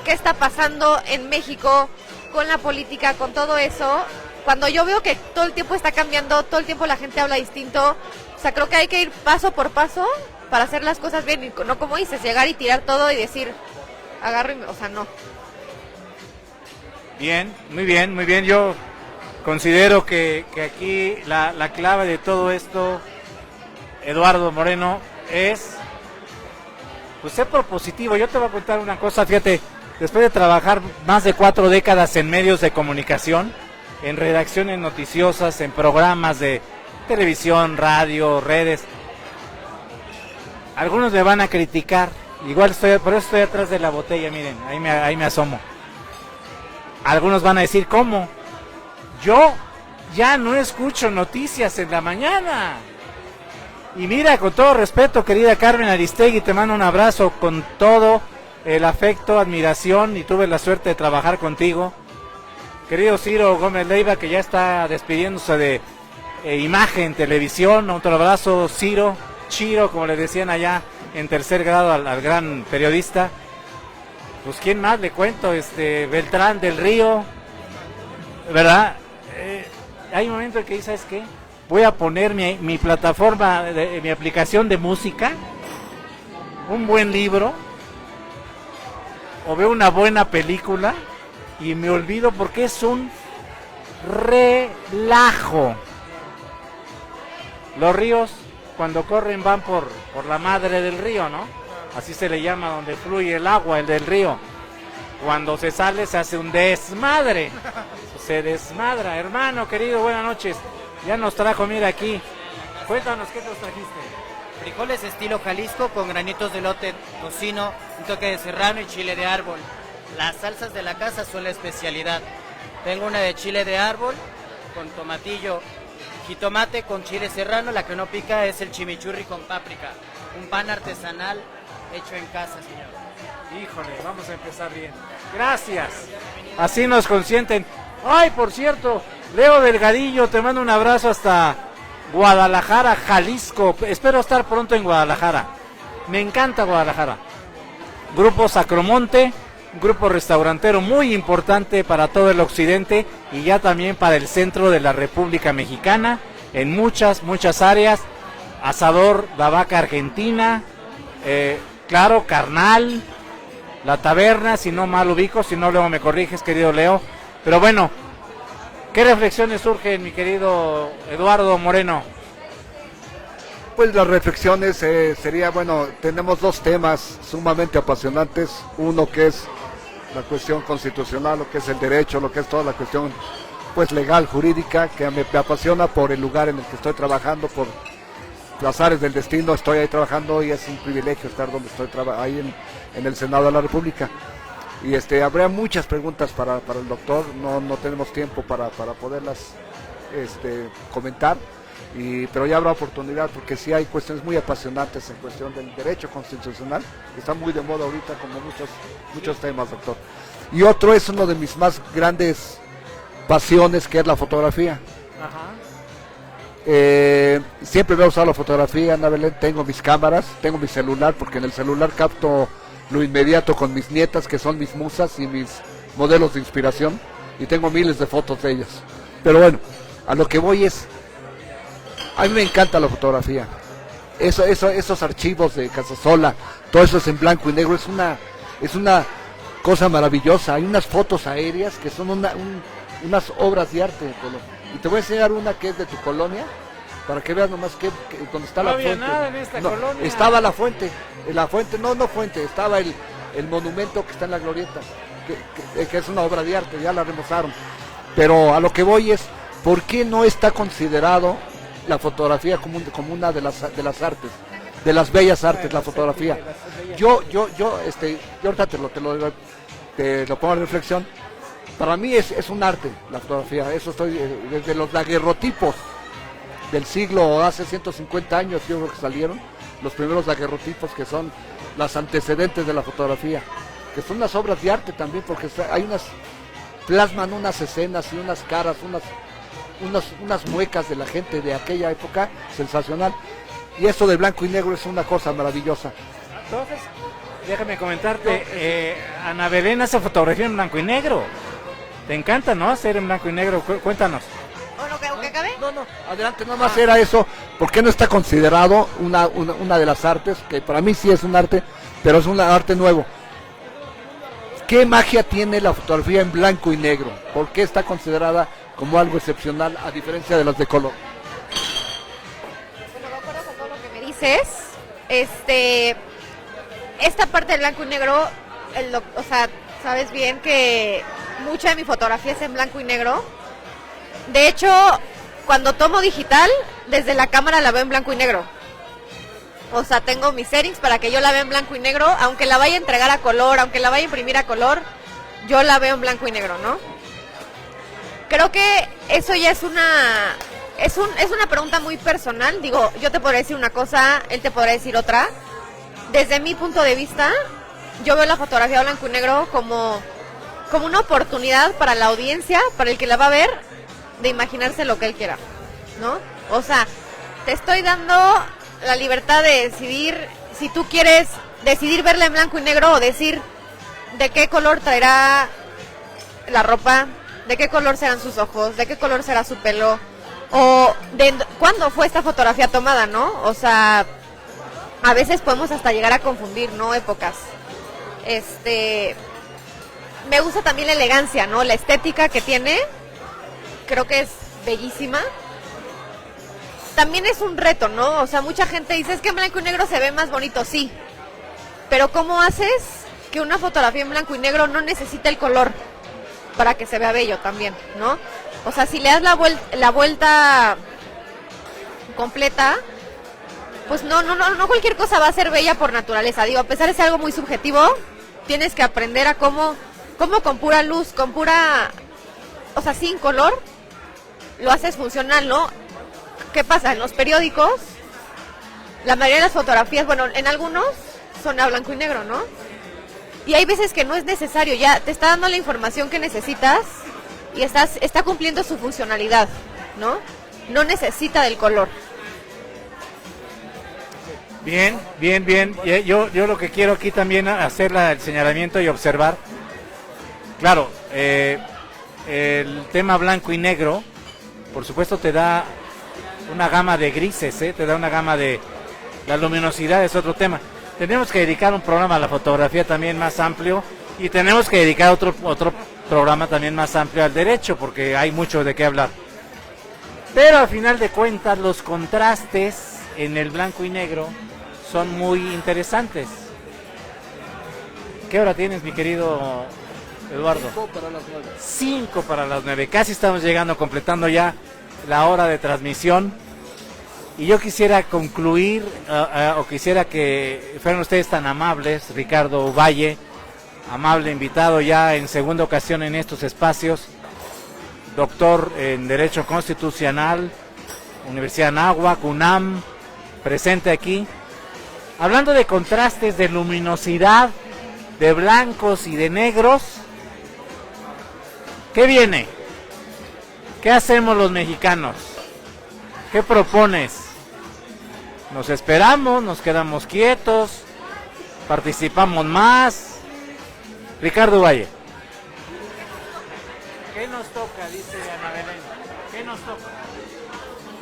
qué está pasando en México con la política, con todo eso, cuando yo veo que todo el tiempo está cambiando, todo el tiempo la gente habla distinto? O sea, creo que hay que ir paso por paso para hacer las cosas bien, y no como dices, llegar y tirar todo y decir, agarro y o sea, no. Bien, muy bien, muy bien. Yo considero que aquí la clave de todo esto, Eduardo Moreno, es pues ser propositivo. Yo te voy a contar una cosa, fíjate, después de trabajar más de 4 décadas en medios de comunicación, en redacciones noticiosas, en programas de televisión, radio, redes, algunos me van a criticar, igual por eso estoy atrás de la botella, miren, ahí me asomo. Algunos van a decir, ¿cómo? Yo ya no escucho noticias en la mañana. Y mira, con todo respeto, querida Carmen Aristegui, te mando un abrazo con todo el afecto, admiración, y tuve la suerte de trabajar contigo. Querido Ciro Gómez Leiva, que ya está despidiéndose de Imagen Televisión, otro abrazo, Chiro, como le decían allá en tercer grado al gran periodista. Pues quién más le cuento, Beltrán del Río, ¿verdad? Hay un momento en que dices, ¿sabes qué? Voy a poner mi plataforma, mi aplicación de música, un buen libro, o veo una buena película y me olvido porque es un relajo. Los ríos cuando corren van por la madre del río, ¿no? Así se le llama donde fluye el agua, el del río. Cuando se sale se hace un desmadre, se desmadra. Hermano querido, buenas noches. Ya nos trajo, mira aquí. Cuéntanos qué nos trajiste. Frijoles estilo Jalisco con granitos de elote, tocino, un toque de serrano y chile de árbol. Las salsas de la casa son la especialidad. Tengo una de chile de árbol con tomatillo, jitomate con chile serrano. La que no pica es el chimichurri con páprica. Un pan artesanal hecho en casa, señor. Híjole, vamos a empezar bien. Gracias. Así nos consienten. Ay, por cierto, Leo Delgadillo, te mando un abrazo hasta Guadalajara, Jalisco. Espero estar pronto en Guadalajara. Me encanta Guadalajara. Grupo Sacromonte, grupo restaurantero muy importante para todo el occidente y ya también para el centro de la República Mexicana, en muchas áreas. Asador La Vaca Argentina, claro, Carnal, La Taberna, si no mal ubico, si no luego me corriges, querido Leo. Pero bueno, ¿qué reflexiones surgen, mi querido Eduardo Moreno? Pues las reflexiones sería, bueno, tenemos dos temas sumamente apasionantes. Uno que es la cuestión constitucional, lo que es el derecho, lo que es toda la cuestión pues legal, jurídica, que me apasiona por el lugar en el que estoy trabajando, por las áreas del destino. Estoy ahí trabajando y es un privilegio estar donde estoy ahí en el Senado de la República. Y habría muchas preguntas para el doctor, no tenemos tiempo para poderlas comentar, pero ya habrá oportunidad porque sí hay cuestiones muy apasionantes en cuestión del derecho constitucional, que está muy de moda ahorita como muchos temas, doctor. Y otro es uno de mis más grandes pasiones, que es la fotografía. Ajá. Siempre me ha usado la fotografía, Ana Belén. Tengo mis cámaras, tengo mi celular, porque en el celular capto lo inmediato con mis nietas, que son mis musas y mis modelos de inspiración, y tengo miles de fotos de ellas. Pero bueno, a lo que voy es, a mí me encanta la fotografía. Esos archivos de Casasola, todo eso es en blanco y negro, es una cosa maravillosa. Hay unas fotos aéreas que son unas obras de arte. Y te voy a enseñar una que es de tu colonia, para que veas nomás que donde está No la había fuente. nada en esta colonia. Estaba la fuente, no fuente, estaba el monumento que está en la glorieta, que es una obra de arte, ya la remozaron. Pero a lo que voy es, ¿por qué no está considerado la fotografía como una de las artes, de las bellas artes, la fotografía? Yo ahorita te lo pongo en reflexión. Para mí es un arte la fotografía. Eso desde los daguerrotipos del siglo, hace 150 años yo creo que salieron los primeros daguerrotipos, que son las antecedentes de la fotografía, que son unas obras de arte también, porque plasman unas escenas y unas caras, unas muecas de la gente de aquella época, sensacional. Y eso de blanco y negro es una cosa maravillosa. Entonces, déjame comentarte, Ana Belén hace fotografía en blanco y negro. Te encanta, ¿no? Hacer en blanco y negro. Cuéntanos. Bueno, que acabe. No, adelante, nada más era eso. ¿Por qué no está considerado una de las artes, que para mí sí es un arte, pero es un arte nuevo? ¿Qué magia tiene la fotografía en blanco y negro? ¿Por qué está considerada como algo excepcional a diferencia de las de color? Bueno, de acuerdo con todo lo que me dices, esta parte de blanco y negro, o sea, sabes bien que mucha de mi fotografía es en blanco y negro. De hecho, cuando tomo digital, desde la cámara la veo en blanco y negro. O sea, tengo mis settings para que yo la vea en blanco y negro, aunque la vaya a entregar a color, aunque la vaya a imprimir a color, yo la veo en blanco y negro, ¿no? Creo que eso ya es una pregunta muy personal. Digo, yo te podré decir una cosa, él te podrá decir otra. Desde mi punto de vista, yo veo la fotografía blanco y negro como una oportunidad para la audiencia, para el que la va a ver, de imaginarse lo que él quiera, ¿no? O sea, te estoy dando la libertad de decidir si tú quieres decidir verla en blanco y negro o decir de qué color traerá la ropa, de qué color serán sus ojos, de qué color será su pelo, o de cuándo fue esta fotografía tomada, ¿no? O sea, a veces podemos hasta llegar a confundir, ¿no? Épocas. Me gusta también la elegancia, ¿no? La estética que tiene, creo que es bellísima. también es un reto, ¿no? O sea, mucha gente dice, es que en blanco y negro se ve más bonito, sí. Pero ¿cómo haces que una fotografía en blanco y negro no necesita el color para que se vea bello también, ¿no? O sea, si le das la vuelta completa, pues no cualquier cosa va a ser bella por naturaleza. Digo, a pesar de ser algo muy subjetivo, tienes que aprender a cómo con pura luz, con pura, o sea, sin color, lo haces funcional, ¿no? ¿Qué pasa? En los periódicos, la mayoría de las fotografías, bueno, en algunos son a blanco y negro, ¿no? Y hay veces que no es necesario, ya te está dando la información que necesitas y está cumpliendo su funcionalidad, ¿no? No necesita del color. Bien. Yo lo que quiero aquí también hacer el señalamiento y observar. Claro, el tema blanco y negro, por supuesto, te da una gama de grises, te da una gama de... La luminosidad es otro tema. Tenemos que dedicar un programa a la fotografía también más amplio y tenemos que dedicar otro programa también más amplio al derecho, porque hay mucho de qué hablar. Pero al final de cuentas, los contrastes en el blanco y negro son muy interesantes. ¿Qué hora tienes, mi querido Eduardo? 5 para las 9. Casi estamos llegando, completando ya la hora de transmisión. Y yo quisiera concluir, o quisiera que fueran ustedes tan amables, Ricardo Valle, amable invitado ya en segunda ocasión en estos espacios, doctor en Derecho Constitucional, Universidad de Anáhuac, UNAM, presente aquí, hablando de contrastes, de luminosidad, de blancos y de negros. ¿Qué viene? ¿Qué hacemos los mexicanos? ¿Qué propones? ¿Nos esperamos? ¿Nos quedamos quietos? ¿Participamos más? Ricardo Valle. ¿Qué nos toca? Dice Ana Belén. ¿Qué nos toca?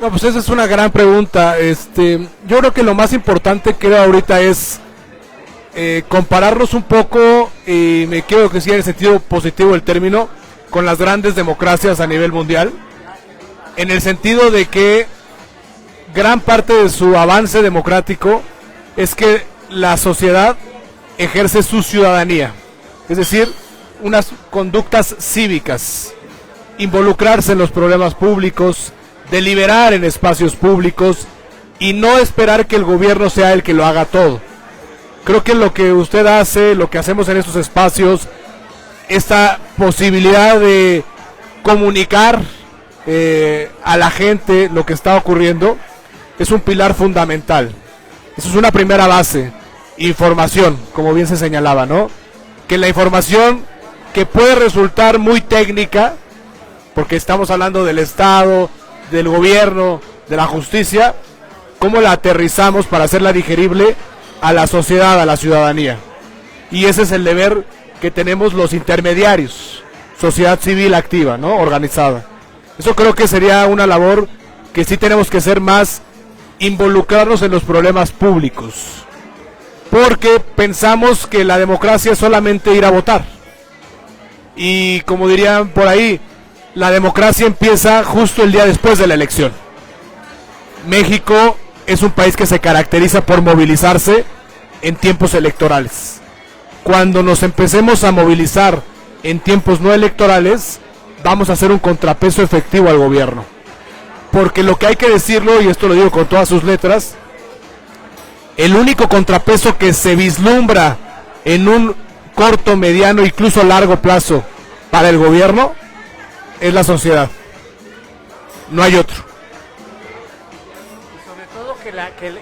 No, pues esa es una gran pregunta. Yo creo que lo más importante que ahorita es compararnos un poco, y me quiero decir en el sentido positivo del término, con las grandes democracias a nivel mundial, en el sentido de que gran parte de su avance democrático es que la sociedad ejerce su ciudadanía, es decir, unas conductas cívicas, involucrarse en los problemas públicos, deliberar en espacios públicos y no esperar que el gobierno sea el que lo haga todo. Creo que lo que usted hace, lo que hacemos en estos espacios, esta posibilidad de comunicar a la gente lo que está ocurriendo, es un pilar fundamental. Eso es una primera base. Información, como bien se señalaba, ¿no? Que la información, que puede resultar muy técnica, porque estamos hablando del Estado, del gobierno, de la justicia, cómo la aterrizamos para hacerla digerible a la sociedad, a la ciudadanía. Y ese es el deber que tenemos los intermediarios, sociedad civil activa, ¿no? Organizada. Eso creo que sería una labor que sí tenemos que ser más, involucrarnos en los problemas públicos, porque pensamos que la democracia es solamente ir a votar, y como dirían por ahí, la democracia empieza justo el día después de la elección. México es un país que se caracteriza por movilizarse en tiempos electorales. Cuando nos empecemos a movilizar en tiempos no electorales, vamos a hacer un contrapeso efectivo al gobierno. Porque lo que hay que decirlo, y esto lo digo con todas sus letras, el único contrapeso que se vislumbra en un corto, mediano, incluso largo plazo para el gobierno es la sociedad. No hay otro. Y sobre todo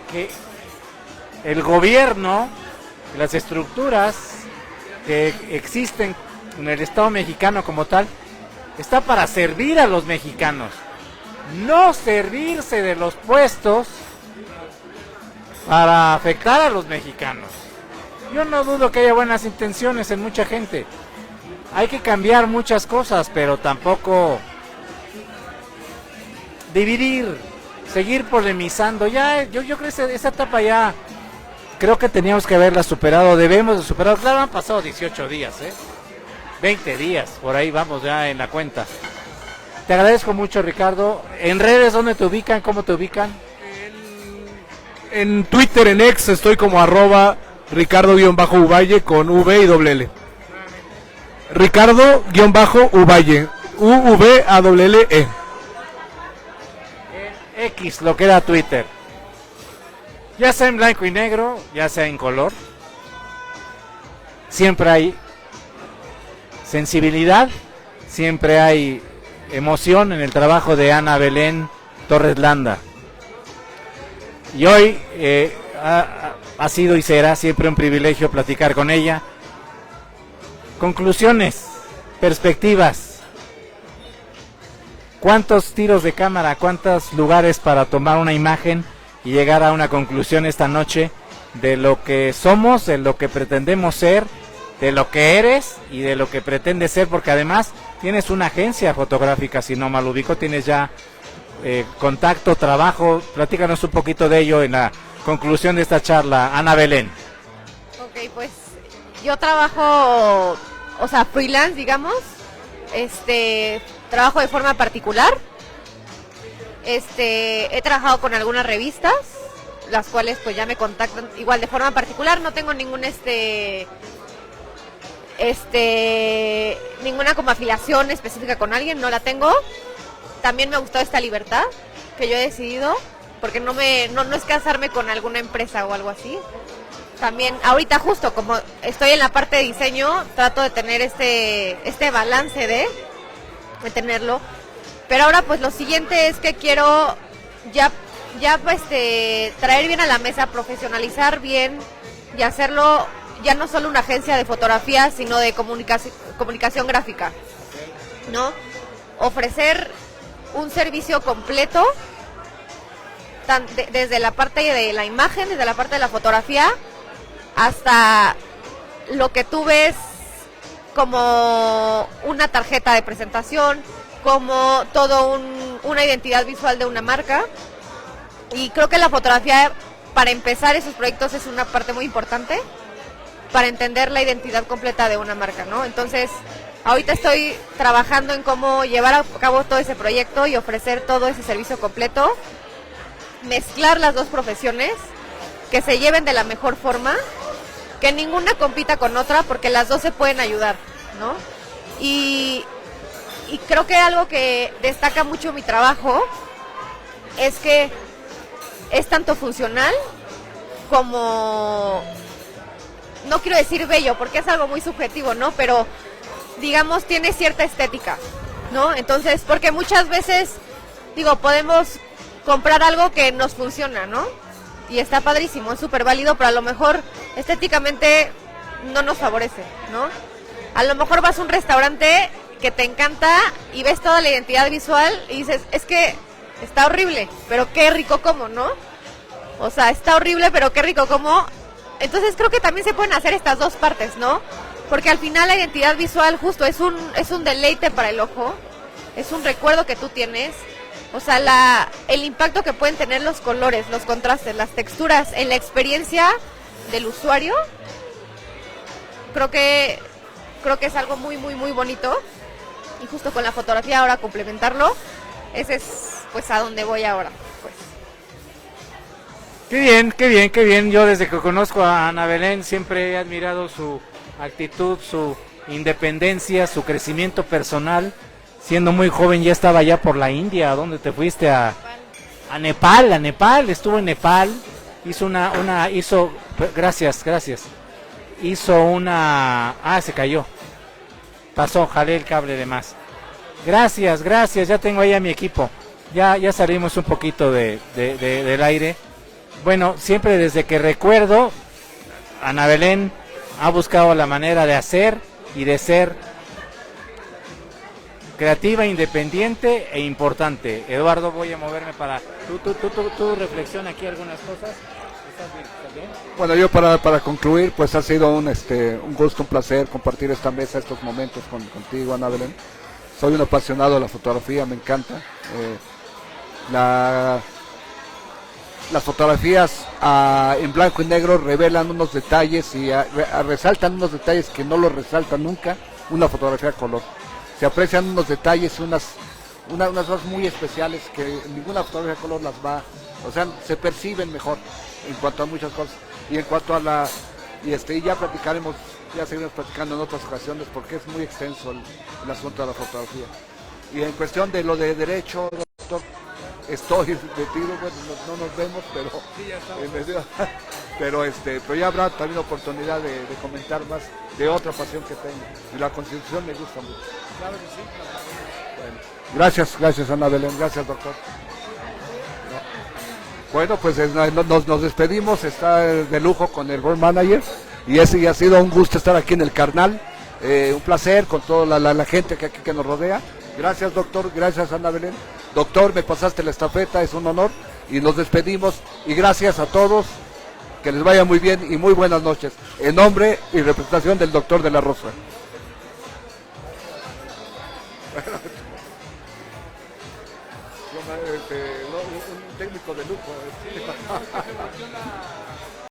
que el gobierno, las estructuras que existen en el Estado mexicano como tal, está para servir a los mexicanos, no servirse de los puestos para afectar a los mexicanos. Yo no dudo que haya buenas intenciones en mucha gente. Hay que cambiar muchas cosas, pero tampoco dividir, seguir polemizando. Ya, yo creo que esa etapa ya creo que teníamos que haberla superado, debemos de superar. Claro, han pasado 18 días, 20 días, por ahí vamos ya en la cuenta. Te agradezco mucho, Ricardo. En redes, ¿dónde te ubican? ¿Cómo te ubican? En Twitter, en X, estoy como @Ricardo-Uvalle con V y doble L. Ricardo-Uvalle, UVALLE. X, lo que era Twitter. Ya sea en blanco y negro, ya sea en color. Siempre hay sensibilidad, siempre hay emoción en el trabajo de Ana Belén Torres Landa. Y hoy ha sido y será siempre un privilegio platicar con ella. Conclusiones, perspectivas. ¿Cuántos tiros de cámara, cuántos lugares para tomar una imagen y llegar a una conclusión esta noche de lo que somos, de lo que pretendemos ser, de lo que eres y de lo que pretendes ser? Porque además tienes una agencia fotográfica, si no mal ubico, tienes ya contacto, trabajo. Platícanos un poquito de ello en la conclusión de esta charla, Ana Belén. Ok, pues yo trabajo, o sea, freelance, digamos. Trabajo de forma particular. He trabajado con algunas revistas, las cuales pues ya me contactan igual de forma particular. No tengo ningún ninguna como afiliación específica con alguien, no la tengo. También me ha gustado esta libertad que yo he decidido, porque no es casarme con alguna empresa o algo así. También ahorita justo como estoy en la parte de diseño, trato de tener este balance de tenerlo. Pero ahora pues lo siguiente es que quiero ya traer bien a la mesa, profesionalizar bien y hacerlo ya no solo una agencia de fotografía, sino de comunicación gráfica, ¿no? Ofrecer un servicio completo, desde la parte de la imagen, desde la parte de la fotografía, hasta lo que tú ves como una tarjeta de presentación, como una identidad visual de una marca. Y creo que la fotografía, para empezar esos proyectos, es una parte muy importante para entender la identidad completa de una marca, ¿no? Entonces, ahorita estoy trabajando en cómo llevar a cabo todo ese proyecto y ofrecer todo ese servicio completo, mezclar las dos profesiones, que se lleven de la mejor forma, que ninguna compita con otra, porque las dos se pueden ayudar, ¿no? Y creo que algo que destaca mucho mi trabajo es que es tanto funcional como, no quiero decir bello, porque es algo muy subjetivo, ¿no? Pero, digamos, tiene cierta estética, ¿no? Entonces, porque muchas veces, podemos comprar algo que nos funciona, ¿no? Y está padrísimo, es súper válido, pero a lo mejor estéticamente no nos favorece, ¿no? A lo mejor vas a un restaurante que te encanta y ves toda la identidad visual y dices, es que está horrible, pero qué rico como, ¿no? O sea, está horrible, pero qué rico como. Entonces creo que también se pueden hacer estas dos partes, ¿no? Porque al final la identidad visual justo es un deleite para el ojo, es un recuerdo que tú tienes. O sea, el impacto que pueden tener los colores, los contrastes, las texturas en la experiencia del usuario, creo que es algo muy, muy, muy bonito. Y justo con la fotografía ahora complementarlo, ese es pues a donde voy ahora, pues. Qué bien, qué bien, qué bien. Yo desde que conozco a Ana Belén siempre he admirado su actitud, su independencia, su crecimiento personal. Siendo muy joven ya estaba allá por la India. ¿A dónde te fuiste? A Nepal, estuvo en Nepal. Gracias. Se cayó. Pasó, jalé el cable de más. Gracias, ya tengo ahí a mi equipo. Ya salimos un poquito del aire. Bueno, siempre desde que recuerdo, Ana Belén ha buscado la manera de hacer y de ser creativa, independiente e importante. Eduardo, voy a moverme para... Tú reflexiona aquí algunas cosas. ¿Estás bien? Bueno, yo para concluir, pues ha sido un gusto, un placer compartir esta mesa, estos momentos contigo, Ana Belén. Soy un apasionado de la fotografía, me encanta. Las fotografías en blanco y negro revelan unos detalles y resaltan unos detalles que no los resalta nunca una fotografía a color. Se aprecian unos detalles, unas cosas muy especiales que ninguna fotografía de color las va, o sea, se perciben mejor en cuanto a muchas cosas. Y en cuanto a la, y ya platicaremos, ya seguiremos platicando en otras ocasiones porque es muy extenso el asunto de la fotografía. Y en cuestión de lo de derecho, doctor, estoy metido, bueno, no nos vemos, pero ya habrá también oportunidad de comentar más de otra pasión que tengo. Y la Constitución me gusta mucho. Claro que sí. Bueno, gracias Ana Belén, gracias doctor. Bueno, pues nos despedimos, está de lujo con el Board Manager y ha sido un gusto estar aquí en el Carnal, un placer con toda la gente que nos rodea. Gracias doctor, gracias Ana Belén. Doctor, me pasaste la estafeta, es un honor y nos despedimos y gracias a todos, que les vaya muy bien y muy buenas noches. En nombre y representación del doctor de la Rosa. Un técnico de lujo.